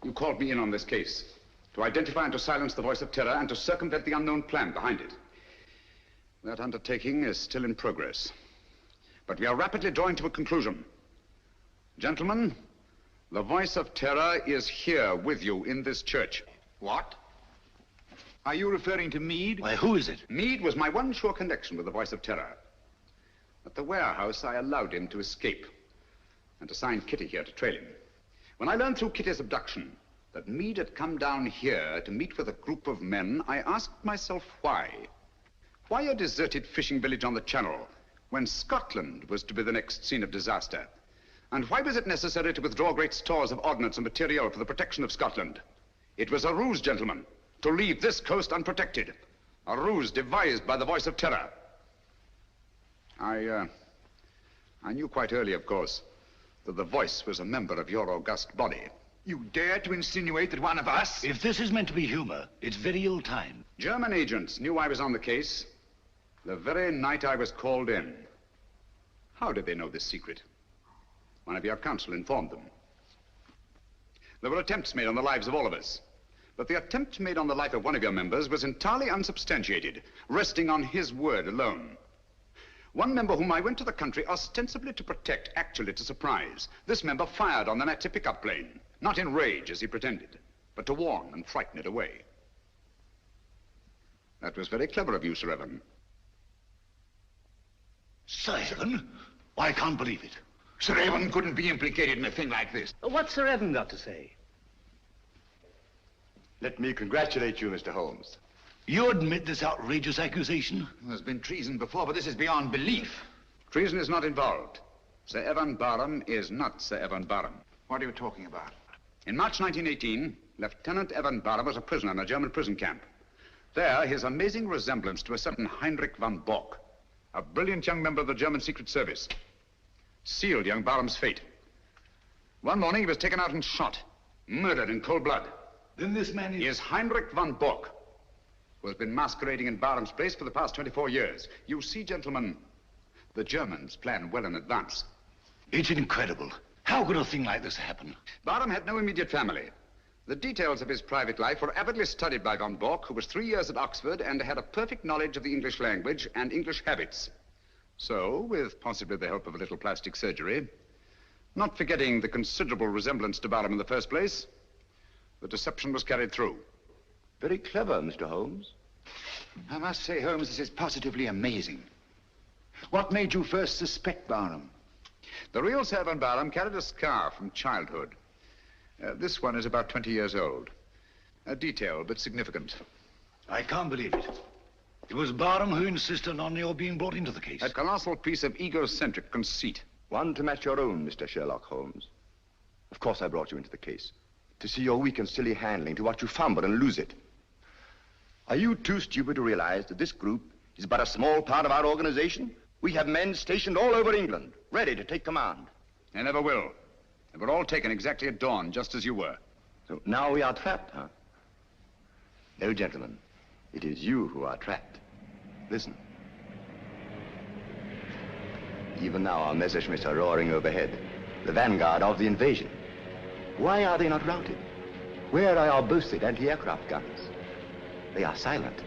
You called me in on this case to identify and to silence the voice of terror and to circumvent the unknown plan behind it. That undertaking is still in progress. But we are rapidly drawing to a conclusion. Gentlemen, the voice of terror is here with you in this church. What? Are you referring to Meade? Why, who is it? Meade was my one sure connection with the voice of terror. At the warehouse, I allowed him to escape and assigned Kitty here to trail him. When I learned through Kitty's abduction that Meade had come down here to meet with a group of men, I asked myself why. Why a deserted fishing village on the Channel when Scotland was to be the next scene of disaster? And why was it necessary to withdraw great stores of ordnance and material for the protection of Scotland? It was a ruse, gentlemen, to leave this coast unprotected. A ruse devised by the voice of terror. I knew quite early, of course, that the voice was a member of your august body. You dare to insinuate that one of us? If this is meant to be humor, it's very ill-timed. German agents knew I was on the case the very night I was called in. How did they know this secret? One of your counsel informed them. There were attempts made on the lives of all of us. But the attempt made on the life of one of your members was entirely unsubstantiated, resting on his word alone. One member whom I went to the country ostensibly to protect, actually to surprise. This member fired on the Nazi pickup plane, not in rage as he pretended, but to warn and frighten it away. That was very clever of you, Sir Evan. Sir Evan? I can't believe it. Sir Evan couldn't be implicated in a thing like this. What's Sir Evan got to say? Let me congratulate you, Mr. Holmes. You admit this outrageous accusation? There's been treason before, but this is beyond belief. Treason is not involved. Sir Evan Barham is not Sir Evan Barham. What are you talking about? In March 1918, Lieutenant Evan Barham was a prisoner in a German prison camp. There, his amazing resemblance to a certain Heinrich von Bock, a brilliant young member of the German Secret Service, sealed young Barham's fate. One morning, he was taken out and shot, murdered in cold blood. Then this man is Heinrich von Bock, who has been masquerading in Barham's place for the past 24 years. You see, gentlemen, the Germans plan well in advance. It's incredible. How could a thing like this happen? Barham had no immediate family. The details of his private life were avidly studied by von Bock, who was 3 years at Oxford and had a perfect knowledge of the English language and English habits. So, with possibly the help of a little plastic surgery, not forgetting the considerable resemblance to Barham in the first place, the deception was carried through. Very clever, Mr. Holmes. I must say, Holmes, this is positively amazing. What made you first suspect Barham? The real Sir Evan Barham carried a scar from childhood. This one is about 20 years old. A detail, but significant. I can't believe it. It was Barham who insisted on your being brought into the case. A colossal piece of egocentric conceit. One to match your own, Mr. Sherlock Holmes. Of course I brought you into the case. to see your weak and silly handling, to watch you fumble and lose it. Are you too stupid to realize that this group is but a small part of our organization? We have men stationed all over England, ready to take command. They never will. They were all taken exactly at dawn, just as you were. So now we are trapped, huh? No, gentlemen. It is you who are trapped. Listen. Even now our Messerschmitts are roaring overhead, the vanguard of the invasion. Why are they not routed? Where are our boasted anti-aircraft guns? They are silent.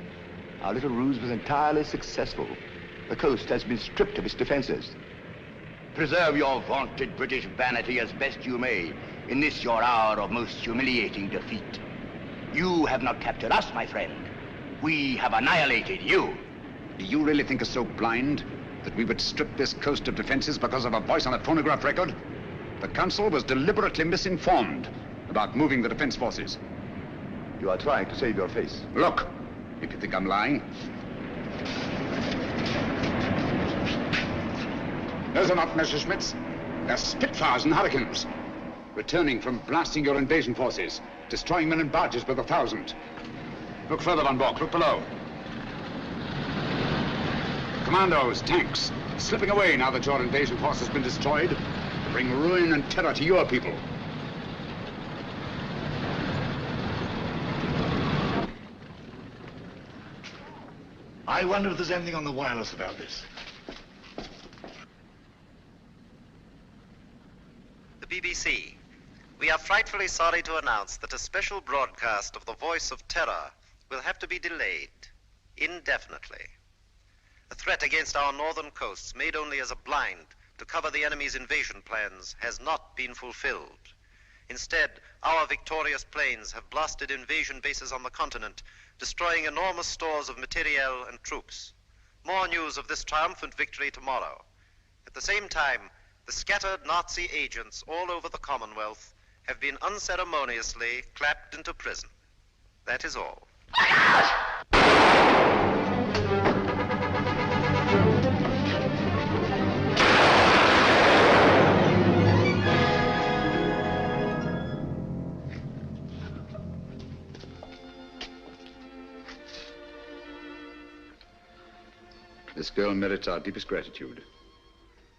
Our little ruse was entirely successful. The coast has been stripped of its defenses. Preserve your vaunted British vanity as best you may in this your hour of most humiliating defeat. You have not captured us, my friend. We have annihilated you. Do you really think us so blind that we would strip this coast of defenses because of a voice on a phonograph record? The council was deliberately misinformed about moving the defense forces. You are trying to save your face. Look, if you think I'm lying. Those are not Messerschmitts. They're Spitfires and Hurricanes. Returning from blasting your invasion forces, destroying men and barges by the thousand. Look further, Van Bork. Look below. Commandos, tanks, slipping away now that your invasion force has been destroyed to bring ruin and terror to your people. I wonder if there's anything on the wireless about this. The BBC. We are frightfully sorry to announce that a special broadcast of the Voice of Terror will have to be delayed indefinitely. A threat against our northern coasts, made only as a blind to cover the enemy's invasion plans, has not been fulfilled. Instead, our victorious planes have blasted invasion bases on the continent, destroying enormous stores of materiel and troops. More news of this triumphant victory tomorrow. At the same time, the scattered Nazi agents all over the Commonwealth have been unceremoniously clapped into prison. That is all. This girl merits our deepest gratitude.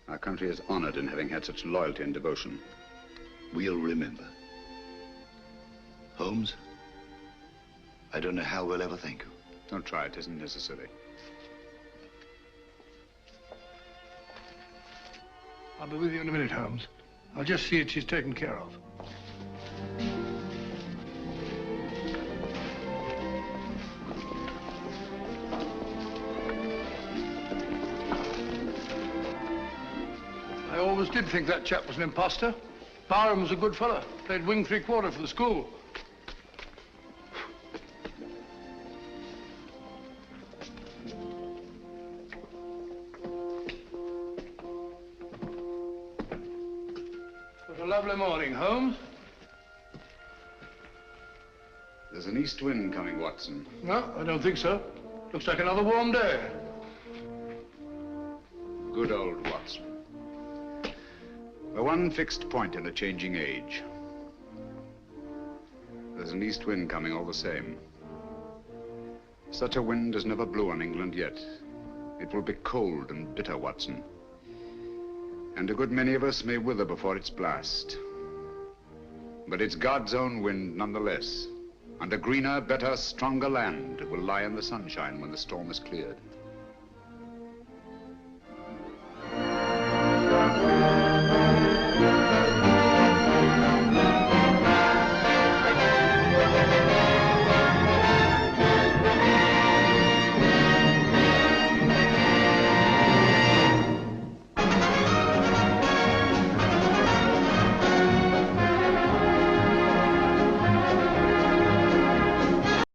Our country is honored in having had such loyalty and devotion. We'll remember. Holmes, I don't know how we'll ever thank you. Don't try, it isn't necessary. I'll be with you in a minute, Holmes. I'll just see that she's taken care of. I always did think that chap was an imposter. Barham was a good fellow. Played wing three-quarter for the school. What a lovely morning, Holmes. There's an east wind coming, Watson. No, I don't think so. Looks like another warm day. Good old Watson. The one fixed point in a changing age. There's an east wind coming all the same. Such a wind has never blew on England yet. It will be cold and bitter, Watson. And a good many of us may wither before its blast. But it's God's own wind nonetheless. And a greener, better, stronger land will lie in the sunshine when the storm is cleared.